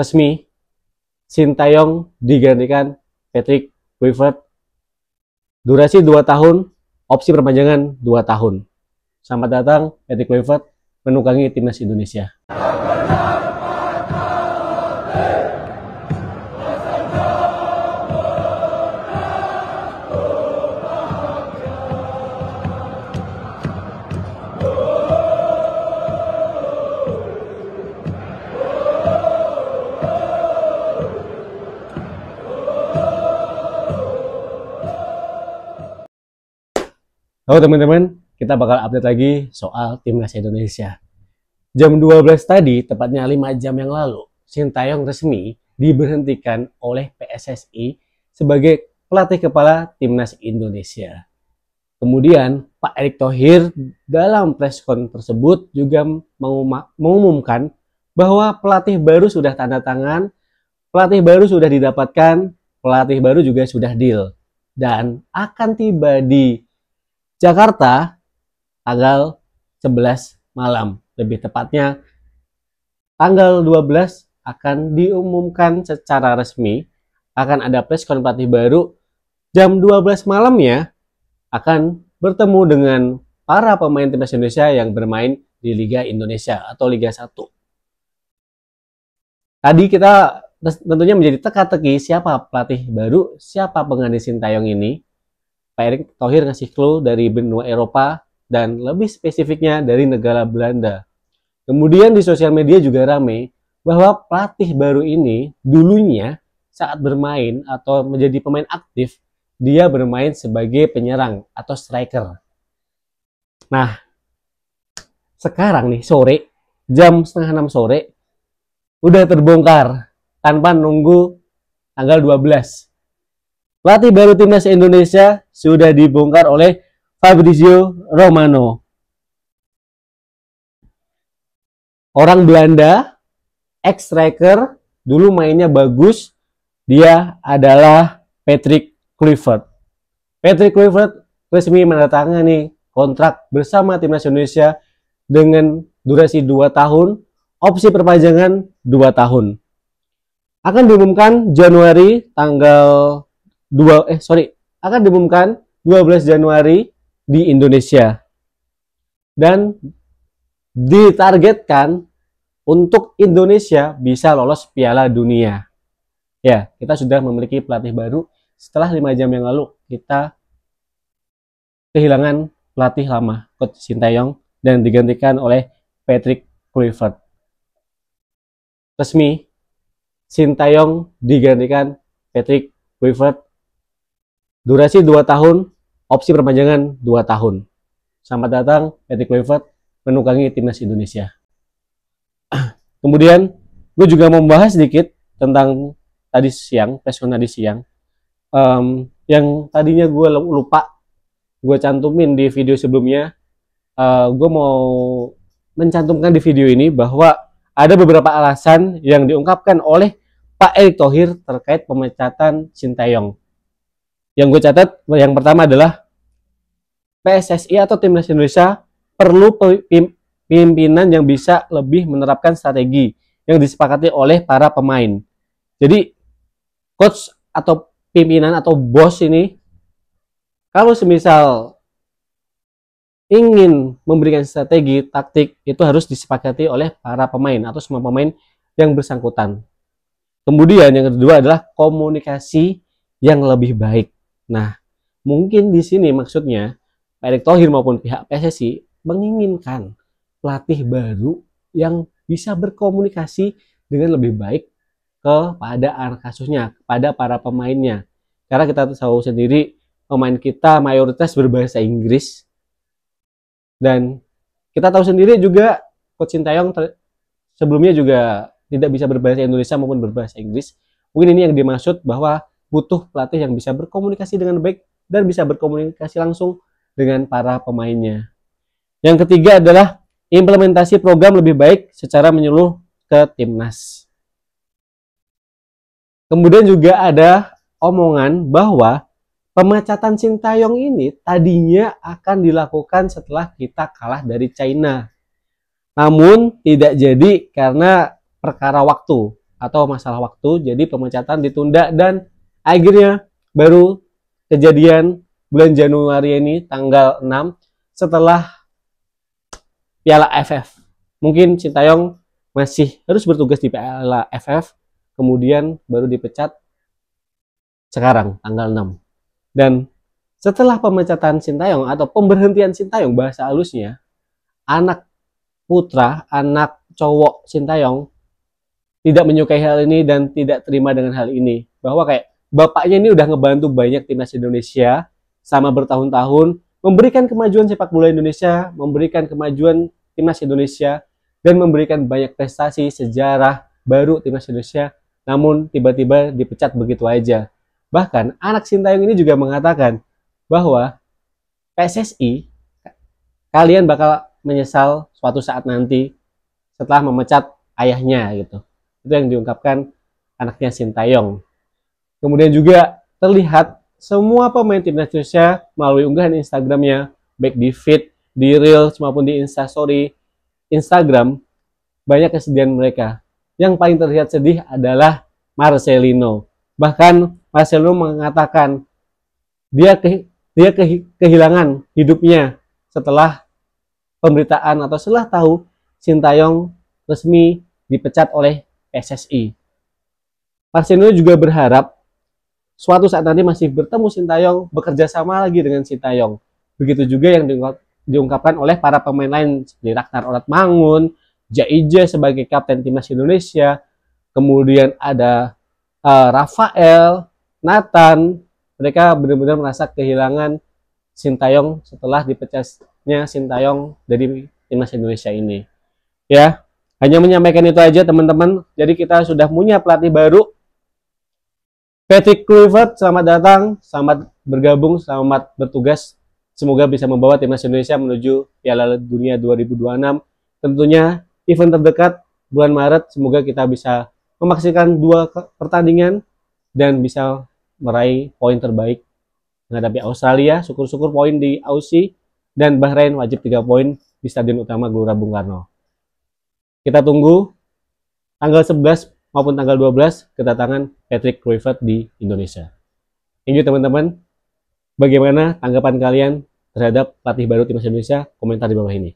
resmi Sintayong digantikan Patrick Kluivert. Durasi 2 tahun, opsi perpanjangan 2 tahun. Selamat datang Patrick Kluivert menukangi timnas Indonesia. Halo teman-teman, kita bakal update lagi soal timnas Indonesia. Jam 12 tadi, tepatnya 5 jam yang lalu, Sintayong resmi diberhentikan oleh PSSI sebagai pelatih kepala timnas Indonesia. Kemudian, Pak Erick Thohir dalam preskon tersebut juga mengumumkan bahwa pelatih baru sudah tanda tangan, pelatih baru sudah didapatkan, pelatih baru juga sudah deal, dan akan tiba di Jakarta tanggal 11 malam. Lebih tepatnya tanggal 12 akan diumumkan secara resmi, akan ada preskon pelatih baru. Jam 12 malamnya akan bertemu dengan para pemain timnas Indonesia yang bermain di Liga Indonesia atau Liga 1. Tadi kita tentunya menjadi teka-teki siapa pelatih baru, siapa pengganti Sintayong ini. Pak Erick Thohir ngasih clue dari benua Eropa dan lebih spesifiknya dari negara Belanda. Kemudian di sosial media juga rame bahwa pelatih baru ini dulunya saat bermain atau menjadi pemain aktif, dia bermain sebagai penyerang atau striker. Nah, sekarang nih sore, jam 5:30 sore, udah terbongkar tanpa nunggu tanggal 12. Pelatih baru timnas Indonesia sudah dibongkar oleh Fabrizio Romano. Orang Belanda, ex-striker, dulu mainnya bagus. Dia adalah Patrick Kluivert. Patrick Kluivert resmi menandatangani kontrak bersama timnas Indonesia dengan durasi 2 tahun, opsi perpanjangan 2 tahun. Akan diumumkan Januari tanggal akan diumumkan 12 Januari di Indonesia. Dan ditargetkan untuk Indonesia bisa lolos Piala Dunia. Ya, kita sudah memiliki pelatih baru. Setelah 5 jam yang lalu, kita kehilangan pelatih lama, Coach Sintayong, dan digantikan oleh Patrick Kluivert. Resmi, Sintayong digantikan Patrick Kluivert. Durasi 2 tahun, opsi perpanjangan 2 tahun. Selamat datang Patrick Kluivert menukangi timnas Indonesia. Kemudian, gue juga mau membahas sedikit tentang tadi siang, preskon tadi siang. Yang tadinya gue lupa, gue cantumin di video sebelumnya. Gue mau mencantumkan di video ini bahwa ada beberapa alasan yang diungkapkan oleh Pak Erick Thohir terkait pemecatan Sintayong. Yang gue catat, yang pertama adalah PSSI atau Timnas Indonesia perlu pimpinan yang bisa lebih menerapkan strategi yang disepakati oleh para pemain. Jadi, coach atau pimpinan atau bos ini, kalau semisal ingin memberikan strategi, taktik, itu harus disepakati oleh para pemain atau semua pemain yang bersangkutan. Kemudian yang kedua adalah komunikasi yang lebih baik. Nah, mungkin di sini maksudnya Pak Erick Thohir maupun pihak PSSI menginginkan pelatih baru yang bisa berkomunikasi dengan lebih baik kepada anak asuhnya, kepada para pemainnya. Karena kita tahu sendiri pemain kita mayoritas berbahasa Inggris, dan kita tahu sendiri juga Coach Sintayong sebelumnya juga tidak bisa berbahasa Indonesia maupun berbahasa Inggris. Mungkin ini yang dimaksud bahwa butuh pelatih yang bisa berkomunikasi dengan baik dan bisa berkomunikasi langsung dengan para pemainnya. Yang ketiga adalah implementasi program lebih baik secara menyeluruh ke timnas. Kemudian juga ada omongan bahwa pemecatan Sintayong ini tadinya akan dilakukan setelah kita kalah dari China. Namun tidak jadi karena perkara waktu. atau masalah waktu, jadi pemecatan ditunda dan akhirnya baru kejadian bulan Januari ini tanggal 6 setelah Piala AFF. Mungkin Sintayong masih harus bertugas di Piala AFF, kemudian baru dipecat sekarang tanggal 6. Dan setelah pemecatan Sintayong atau pemberhentian Sintayong, bahasa halusnya, anak putra, anak cowok Sintayong tidak menyukai hal ini dan tidak terima dengan hal ini. Bahwa kayak bapaknya ini udah ngebantu banyak timnas Indonesia sama bertahun-tahun, memberikan kemajuan sepak bola Indonesia, memberikan kemajuan timnas Indonesia, dan memberikan banyak prestasi sejarah baru timnas Indonesia, namun tiba-tiba dipecat begitu aja. Bahkan anak Sintayong ini juga mengatakan bahwa PSSI, kalian bakal menyesal suatu saat nanti setelah memecat ayahnya gitu. Itu yang diungkapkan anaknya Sintayong. Kemudian juga terlihat semua pemain timnas Indonesia melalui unggahan Instagramnya, baik di feed, di Reels maupun di Instastory Instagram, banyak kesedihan mereka. Yang paling terlihat sedih adalah Marcelino. Bahkan Marcelino mengatakan dia kehilangan hidupnya setelah pemberitaan atau setelah tahu Sintayong resmi dipecat oleh PSSI. Marcelino juga berharap suatu saat nanti masih bertemu Sintayong, bekerja sama lagi dengan Sintayong. Begitu juga yang diungkapkan oleh para pemain lain seperti Ragnar Oratmangun, Jaija sebagai kapten timnas Indonesia, kemudian ada Rafael, Nathan. Mereka benar-benar merasa kehilangan Sintayong setelah dipecatnya Sintayong dari timnas Indonesia ini. Ya, hanya menyampaikan itu aja teman-teman. Jadi kita sudah punya pelatih baru, Patrick Kluivert. Selamat datang, selamat bergabung, selamat bertugas. Semoga bisa membawa timnas Indonesia menuju Piala Dunia 2026. Tentunya event terdekat bulan Maret, semoga kita bisa memaksimalkan 2 pertandingan dan bisa meraih poin terbaik menghadapi Australia. Syukur-syukur poin di Aussie, dan Bahrain wajib 3 poin di Stadion Utama Gelora Bung Karno. Kita tunggu tanggal 11 maupun tanggal 12 kedatangan Patrick Kluivert di Indonesia. Thank you teman-teman. Bagaimana tanggapan kalian terhadap pelatih baru timnas Indonesia? Komentar di bawah ini.